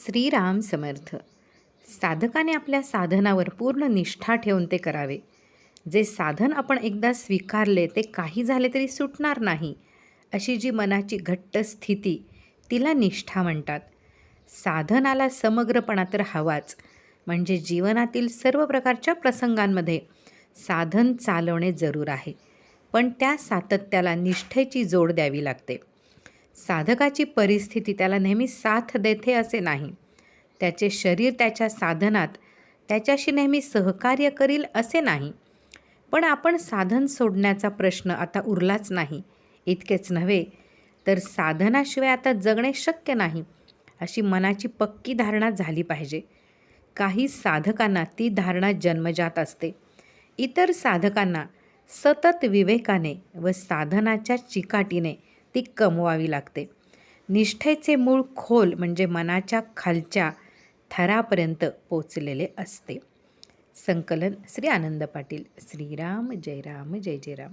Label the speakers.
Speaker 1: श्रीराम समर्थ. साधकाने आपल्या साधनावर पूर्ण निष्ठा ठेवून ते करावे. जे साधन आपण एकदा स्वीकारले ते काही झाले तरी सुटणार नाही, अशी जी मनाची घट्ट स्थिती, तिला निष्ठा म्हणतात. साधनाला समग्रपणा तर हवाच, म्हणजे जीवनातील सर्व प्रकारच्या प्रसंगांमध्ये साधन चालवणे जरूर आहे, पण त्या सातत्याला निष्ठेची जोड द्यावी लागते. साधकाची परिस्थिती त्याला नेहमी साथ देते असे नाही. त्याचे शरीर त्याच्या साधनात त्याच्याशी नेहमी सहकार्य करील असे नाही. पण आपण साधन सोडण्याचा प्रश्न आता उरलाच नाही. इतकेच नव्हे तर साधनाशिवाय आता जगणे शक्य नाही, अशी मनाची पक्की धारणा झाली पाहिजे. काही साधकांना ती धारणा जन्मजात असते. इतर साधकांना सतत विवेकाने व साधनाच्या चिकाटीने ती कमवावी लागते. निष्ठेचे मूळ खोल म्हणजे मनाच्या खालच्या थरापर्यंत पोचलेले असते. संकलन श्री आनंद पाटील. श्रीराम जय राम जय जय राम.